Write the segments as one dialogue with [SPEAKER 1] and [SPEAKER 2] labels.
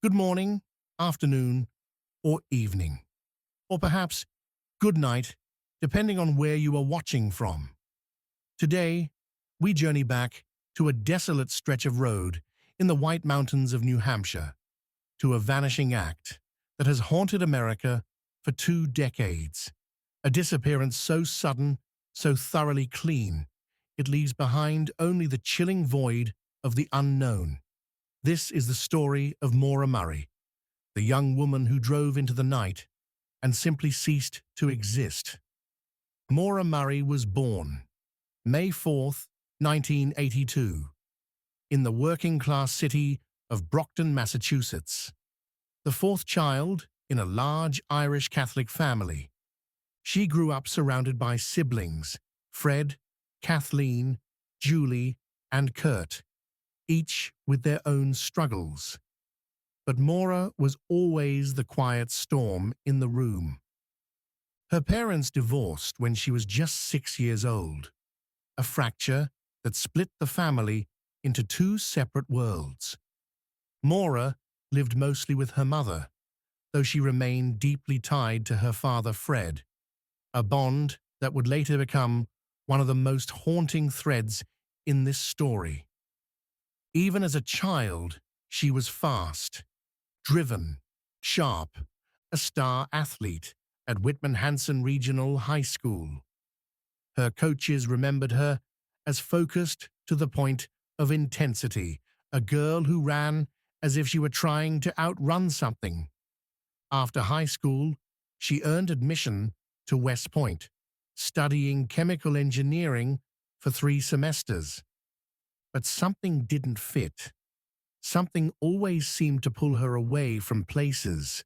[SPEAKER 1] Good morning, afternoon, or evening. Or perhaps good night, depending on where you are watching from. Today, we journey back to a desolate stretch of road in the White Mountains of New Hampshire, to a vanishing act that has haunted America for 2 decades. A disappearance so sudden, so thoroughly clean, it leaves behind only the chilling void of the unknown. This is the story of Maura Murray, the young woman who drove into the night and simply ceased to exist. Maura Murray was born May 4th, 1982, in the working-class city of Brockton, Massachusetts. The fourth child in a large Irish Catholic family, she grew up surrounded by siblings, Fred, Kathleen, Julie, and Kurt, each with their own struggles. But Maura was always the quiet storm in the room. Her parents divorced when she was just 6 years old, a fracture that split the family into two separate worlds. Maura lived mostly with her mother, though she remained deeply tied to her father Fred, a bond that would later become one of the most haunting threads in this story. Even as a child, she was fast, driven, sharp, a star athlete at Whitman-Hanson Regional High School. Her coaches remembered her as focused to the point of intensity, a girl who ran as if she were trying to outrun something. After high school, she earned admission to West Point, studying chemical engineering for 3 semesters. But something didn't fit. Something always seemed to pull her away from places,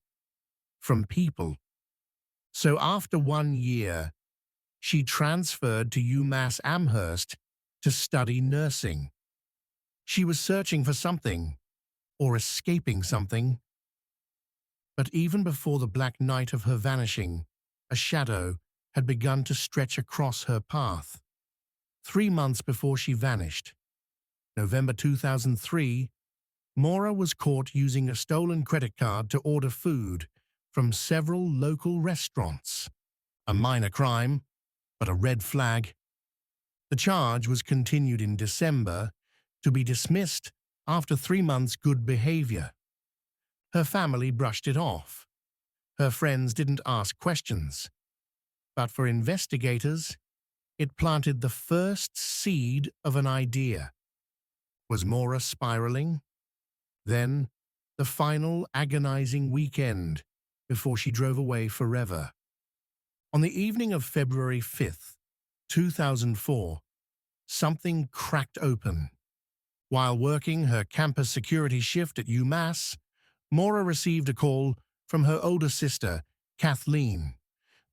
[SPEAKER 1] from people. So after 1 year, she transferred to UMass Amherst to study nursing. She was searching for something, or escaping something. But even before the black night of her vanishing, a shadow had begun to stretch across her path. 3 months before she vanished, November 2003, Maura was caught using a stolen credit card to order food from several local restaurants. A minor crime, but a red flag. The charge was continued in December, to be dismissed after 3 months' good behavior. Her family brushed it off. Her friends didn't ask questions. But for investigators, it planted the first seed of an idea. Was Maura spiraling? Then, the final agonizing weekend before she drove away forever. On the evening of February 5th, 2004, something cracked open. While working her campus security shift at UMass, Maura received a call from her older sister, Kathleen.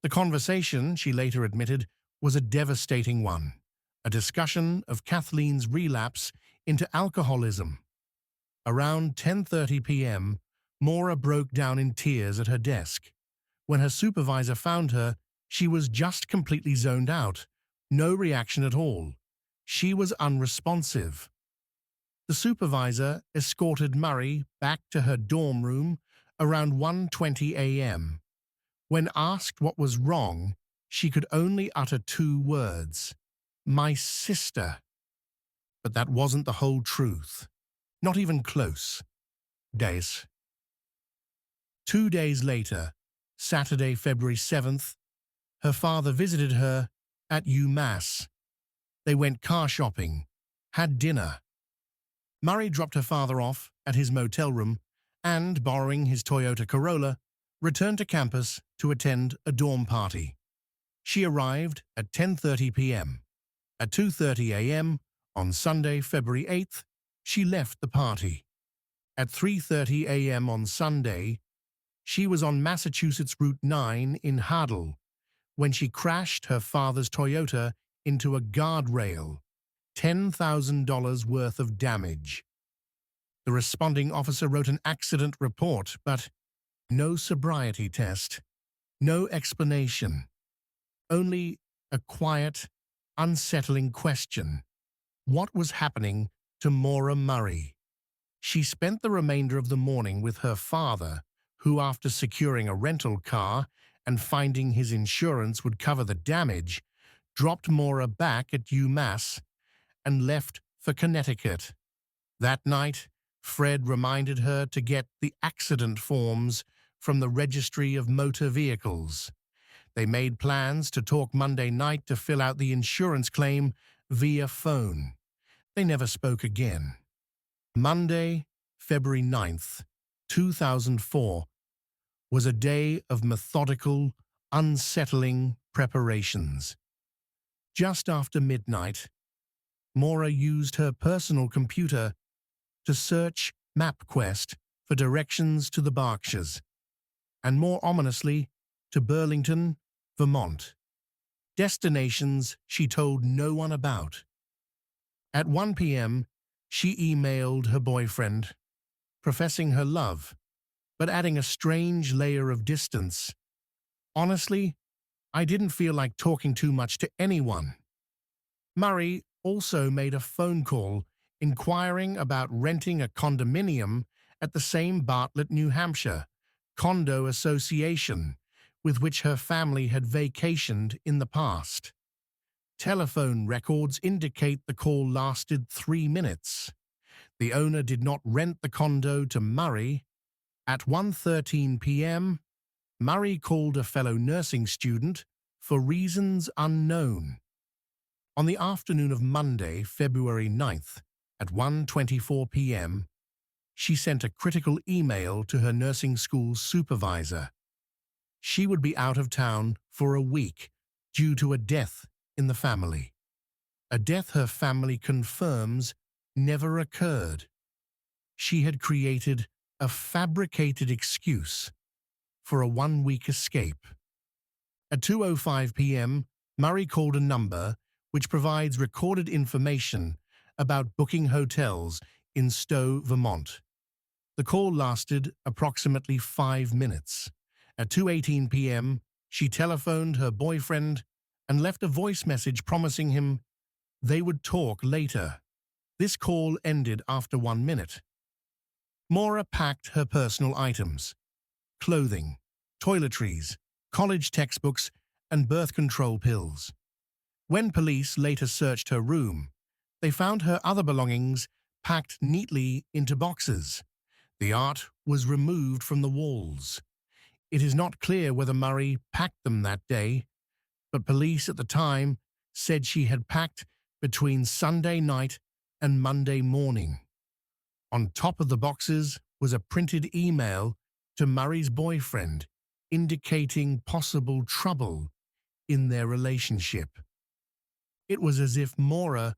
[SPEAKER 1] The conversation, she later admitted, was a devastating one, a discussion of Kathleen's relapse into alcoholism. Around 10:30 p.m., Maura broke down in tears at her desk. When her supervisor found her, she was just completely zoned out, no reaction at all. She was unresponsive. The supervisor escorted Murray back to her dorm room around 1:20 a.m. When asked what was wrong, she could only utter 2 words: "My sister." But that wasn't the whole truth. Not even close. Days. 2 days later, Saturday, February 7th, her father visited her at UMass. They went car shopping, had dinner. Murray dropped her father off at his motel room and, borrowing his Toyota Corolla, returned to campus to attend a dorm party. She arrived at 10:30 p.m. At 2:30 a.m. on Sunday, February 8th, she left the party. At 3:30 a.m. on Sunday, she was on Massachusetts Route 9 in Haddle when she crashed her father's Toyota into a guardrail, $10,000 worth of damage. The responding officer wrote an accident report, but no sobriety test, no explanation, only a quiet, unsettling question. What was happening to Maura Murray? She spent the remainder of the morning with her father, who, after securing a rental car and finding his insurance would cover the damage, dropped Maura back at UMass and left for Connecticut. That night, Fred reminded her to get the accident forms from the Registry of Motor Vehicles. They made plans to talk Monday night to fill out the insurance claim via phone. They never spoke again. Monday, February 9th, 2004, was a day of methodical, unsettling preparations. Just after midnight, Maura used her personal computer to search MapQuest for directions to the Berkshires, and more ominously, to Burlington, Vermont. Destinations she told no one about. At 1 p.m., she emailed her boyfriend, professing her love, but adding a strange layer of distance. Honestly, I didn't feel like talking too much to anyone. Murray also made a phone call inquiring about renting a condominium at the same Bartlett, New Hampshire, condo association with which her family had vacationed in the past. Telephone records indicate the call lasted 3 minutes. The owner did not rent the condo to Murray. At 1:13 p.m., Murray called a fellow nursing student for reasons unknown. On the afternoon of Monday, February 9th, at 1:24 p.m., she sent a critical email to her nursing school supervisor. She would be out of town for a week due to a death in the family. A death her family confirms never occurred. She had created a fabricated excuse for a one-week escape. At 2:05 p.m., Murray called a number which provides recorded information about booking hotels in Stowe, Vermont. The call lasted approximately 5 minutes. At 2:18 p.m., she telephoned her boyfriend and left a voice message promising him they would talk later. This call ended after 1 minute. Maura packed her personal items: clothing, toiletries, college textbooks, and birth control pills. When police later searched her room, they found her other belongings packed neatly into boxes. The art was removed from the walls. It is not clear whether Murray packed them that day, but police at the time said she had packed between Sunday night and Monday morning. On top of the boxes was a printed email to Murray's boyfriend indicating possible trouble in their relationship. It was as if Maura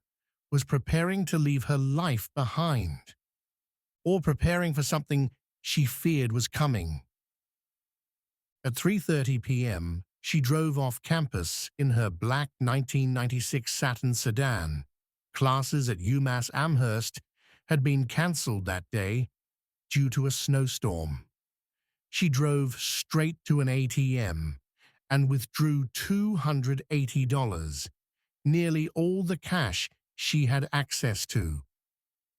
[SPEAKER 1] was preparing to leave her life behind, or preparing for something she feared was coming. At 3:30 p.m., she drove off campus in her black 1996 satin sedan. Classes at UMass Amherst had been cancelled that day due to a snowstorm. She drove straight to an ATM and withdrew $280, nearly all the cash she had access to.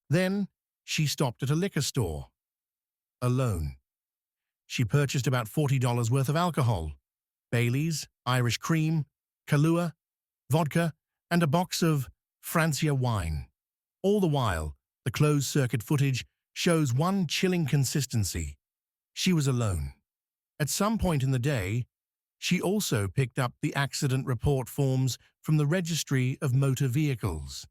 [SPEAKER 1] Then she stopped at a liquor store, alone. She purchased about $40 worth of alcohol: Bailey's, Irish Cream, Kahlua, vodka, and a box of Francia wine. All the while, the closed-circuit footage shows one chilling consistency: she was alone. At some point in the day, she also picked up the accident report forms from the Registry of Motor Vehicles.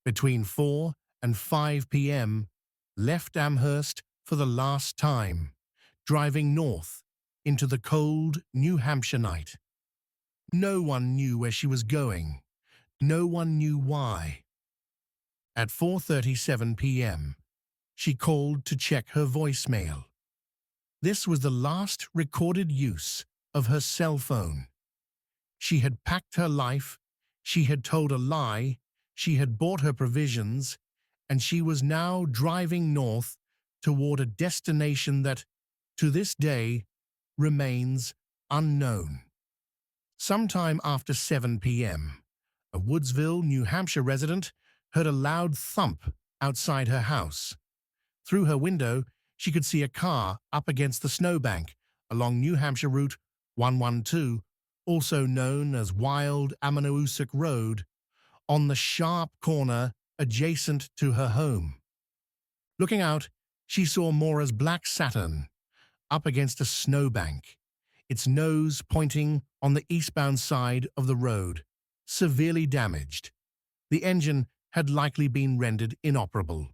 [SPEAKER 1] Between 4 and 5 p.m., left Amherst for the last time, driving north into the cold New Hampshire night. No one knew where she was going. No one knew why. At 4:37 p.m., she called to check her voicemail. This was the last recorded use of her cell phone. She had packed her life, she had told a lie, she had bought her provisions, and she was now driving north toward a destination that, to this day, remains unknown. Sometime after 7 p.m., a Woodsville, New Hampshire resident heard a loud thump outside her house. Through her window, she could see a car up against the snowbank along New Hampshire Route 112, also known as Wild Ammonoosuc Road, on the sharp corner adjacent to her home. Looking out, she saw Maura's black Saturn up against a snowbank, its nose pointing on the eastbound side of the road, severely damaged. The engine had likely been rendered inoperable.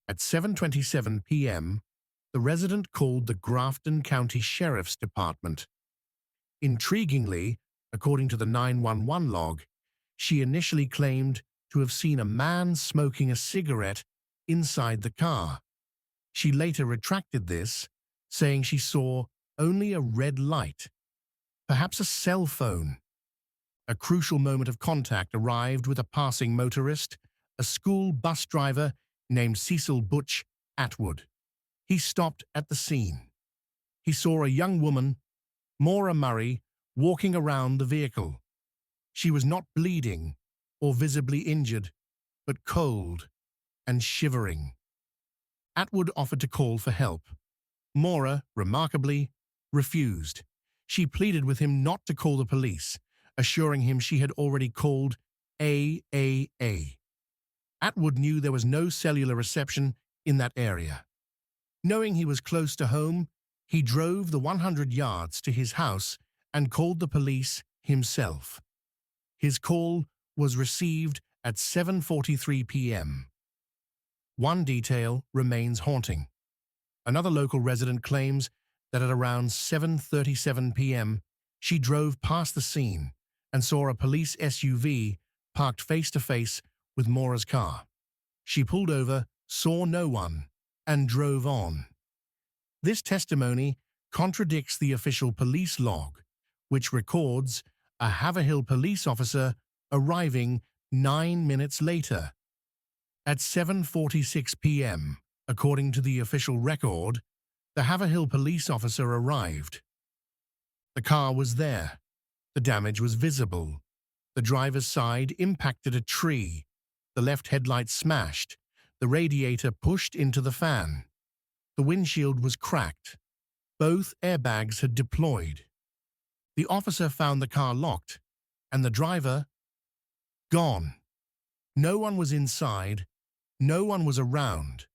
[SPEAKER 1] At 7:27 p.m., the resident called the Grafton County Sheriff's Department. Intriguingly, according to the 911 log, she initially claimed to have seen a man smoking a cigarette inside the car. She later retracted this, saying she saw only a red light, perhaps a cell phone. A crucial moment of contact arrived with a passing motorist, a school bus driver named Cecil Butch Atwood. He stopped at the scene. He saw a young woman, Maura Murray, walking around the vehicle. She was not bleeding or visibly injured, but cold and shivering. Atwood offered to call for help. Maura, remarkably, refused. She pleaded with him not to call the police, assuring him she had already called AAA. Atwood knew there was no cellular reception in that area. Knowing he was close to home, he drove the 100 yards to his house and called the police himself. His call was received at 7:43 p.m. One detail remains haunting. Another local resident claims that at around 7:37 p.m., she drove past the scene and saw a police SUV parked face-to-face with Maura's car. She pulled over, saw no one, and drove on. This testimony contradicts the official police log, which records a Haverhill police officer arriving 9 minutes later. At 7:46 p.m., according to the official record, the Haverhill police officer arrived. The car was there. The damage was visible. The driver's side impacted a tree. The left headlight smashed. The radiator pushed into the fan. The windshield was cracked. Both airbags had deployed. The officer found the car locked, and the driver gone. No one was inside. No one was around.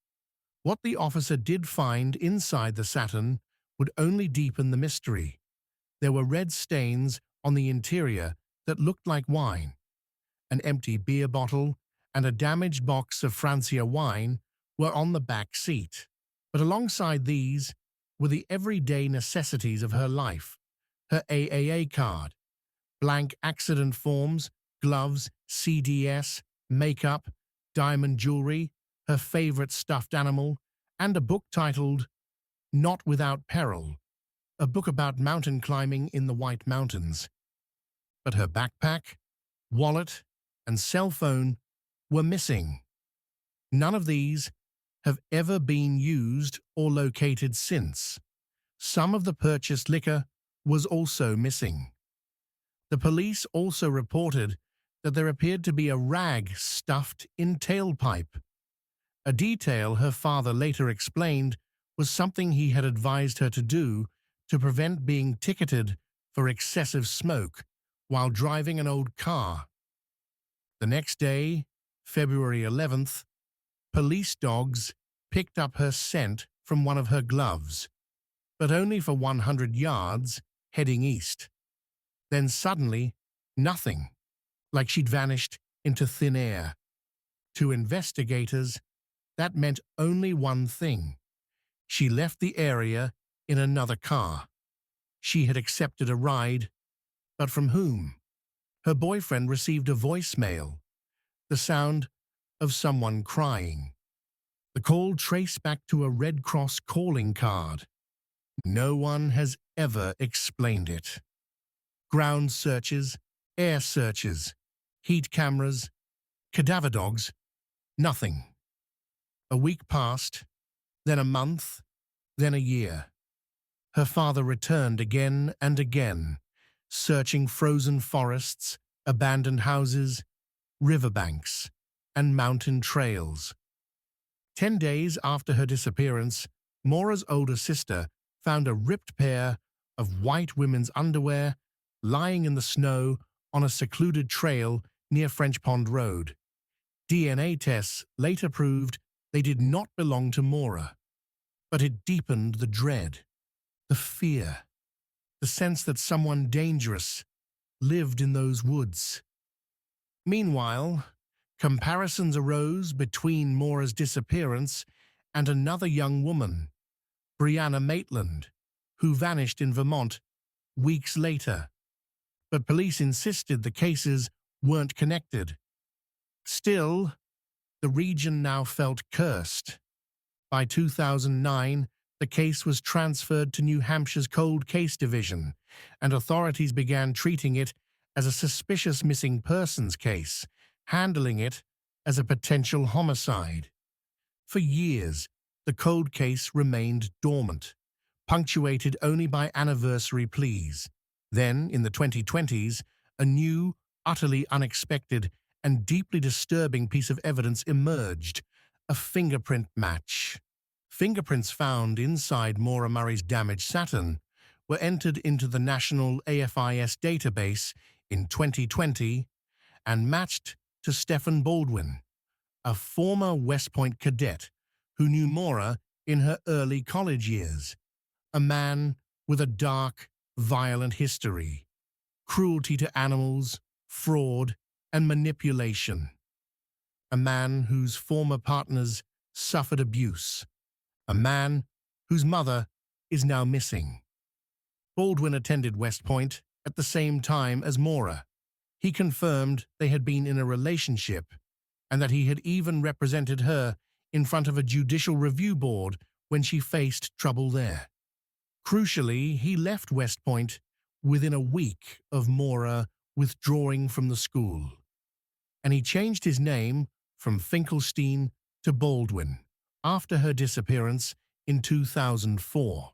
[SPEAKER 1] What the officer did find inside the Saturn would only deepen the mystery. There were red stains on the interior that looked like wine. An empty beer bottle and a damaged box of Francia wine were on the back seat. But alongside these were the everyday necessities of her life: her AAA card, blank accident forms, gloves, CDS, makeup, diamond jewelry, her favorite stuffed animal, and a book titled Not Without Peril, a book about mountain climbing in the White Mountains. But her backpack, wallet, and cell phone were missing. None of these have ever been used or located since. Some of the purchased liquor was also missing. The police also reported that there appeared to be a rag stuffed in tailpipe, a detail her father later explained was something he had advised her to do to prevent being ticketed for excessive smoke while driving an old car. The next day, February 11th, police dogs picked up her scent from one of her gloves, but only for 100 yards heading east. Then suddenly, nothing, like she'd vanished into thin air. To investigators, that meant only one thing. She left the area in another car. She had accepted a ride, but from whom? Her boyfriend received a voicemail, the sound of someone crying. The call traced back to a Red Cross calling card. No one has ever explained it. Ground searches, air searches, heat cameras, cadaver dogs, nothing. A week passed, then a month, then a year. Her father returned again and again, searching frozen forests, abandoned houses, riverbanks, and mountain trails. 10 days after her disappearance, Maura's older sister found a ripped pair of white women's underwear lying in the snow on a secluded trail near French Pond Road. DNA tests later proved they did not belong to Maura, but it deepened the dread, the fear, the sense that someone dangerous lived in those woods. Meanwhile, comparisons arose between Maura's disappearance and another young woman, Brianna Maitland, who vanished in Vermont weeks later. But police insisted the cases weren't connected. Still, the region now felt cursed. By 2009, the case was transferred to New Hampshire's Cold Case Division, and authorities began treating it as a suspicious missing persons case, handling it as a potential homicide. For years, the cold case remained dormant, punctuated only by anniversary pleas. Then, in the 2020s, a new, utterly unexpected, and deeply disturbing piece of evidence emerged: a fingerprint match. Fingerprints found inside Maura Murray's damaged Saturn were entered into the National AFIS database in 2020 and matched to Stephen Baldwin, a former West Point cadet who knew Maura in her early college years, a man with a dark, violent history, cruelty to animals, fraud, and manipulation, a man whose former partners suffered abuse, a man whose mother is now missing. Baldwin attended West Point at the same time as Maura. He confirmed they had been in a relationship and that he had even represented her in front of a judicial review board when she faced trouble there. Crucially, he left West Point within a week of Maura withdrawing from the school, and he changed his name from Finkelstein to Baldwin after her disappearance in 2004.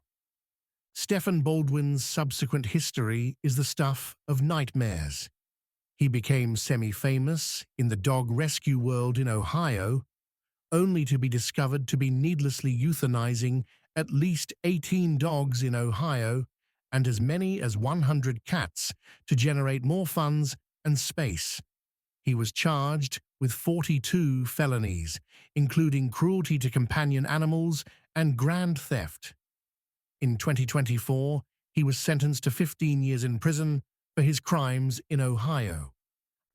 [SPEAKER 1] Stephen Baldwin's subsequent history is the stuff of nightmares. He became semi-famous in the dog rescue world in Ohio, only to be discovered to be needlessly euthanizing at least 18 dogs in Ohio and as many as 100 cats to generate more funds and space. He was charged with 42 felonies, including cruelty to companion animals and grand theft. In 2024, he was sentenced to 15 years in prison for his crimes in Ohio.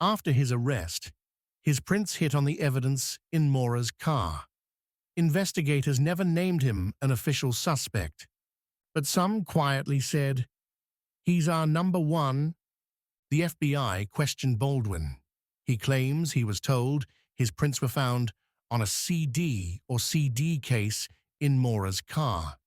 [SPEAKER 1] After his arrest, his prints hit on the evidence in Maura's car. Investigators never named him an official suspect, but some quietly said, "He's our number one." The FBI questioned Baldwin. He claims he was told his prints were found on a CD or CD case in Maura's car.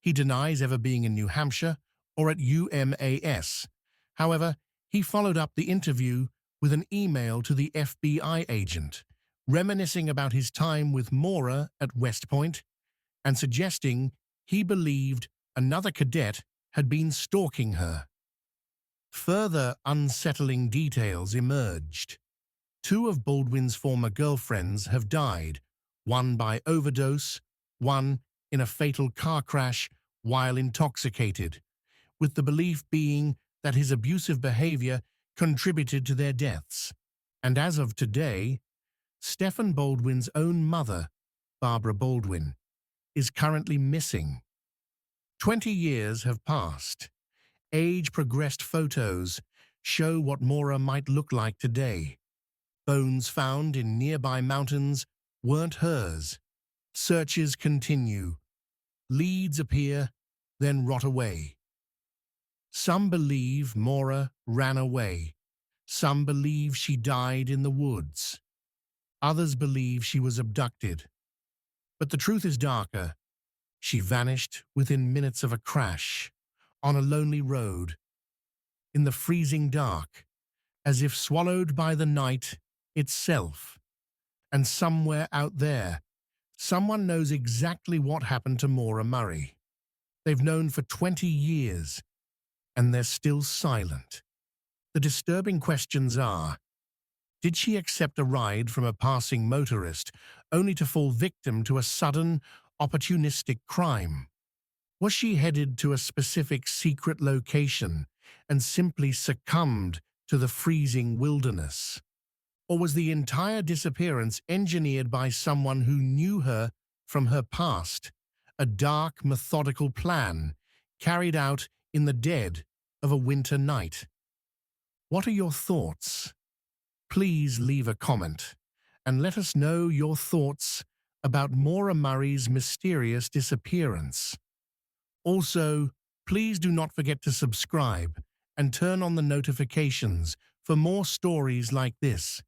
[SPEAKER 1] He denies ever being in New Hampshire or at UMass. However, he followed up the interview with an email to the FBI agent, reminiscing about his time with Maura at West Point and suggesting he believed another cadet had been stalking her. Further unsettling details emerged. 2 of Baldwin's former girlfriends have died, one by overdose, one in a fatal car crash while intoxicated, with the belief being that his abusive behavior contributed to their deaths. And as of today, Stephen Baldwin's own mother, Barbara Baldwin, is currently missing. 20 years have passed. Age-progressed photos show what Maura might look like today. Bones found in nearby mountains weren't hers. Searches continue. Leads appear, then rot away. Some believe Maura ran away. Some believe she died in the woods. Others believe she was abducted. But the truth is darker. She vanished within minutes of a crash, on a lonely road, in the freezing dark, as if swallowed by the night itself. And somewhere out there, someone knows exactly what happened to Maura Murray. They've known for 20 years, and they're still silent. The disturbing questions are, Did she accept a ride from a passing motorist only to fall victim to a sudden, opportunistic crime? Was she headed to a specific secret location and simply succumbed to the freezing wilderness? Or was the entire disappearance engineered by someone who knew her from her past, a dark, methodical plan carried out in the dead of a winter night? What are your thoughts? Please leave a comment and let us know your thoughts about Maura Murray's mysterious disappearance. Also, please do not forget to subscribe and turn on the notifications for more stories like this.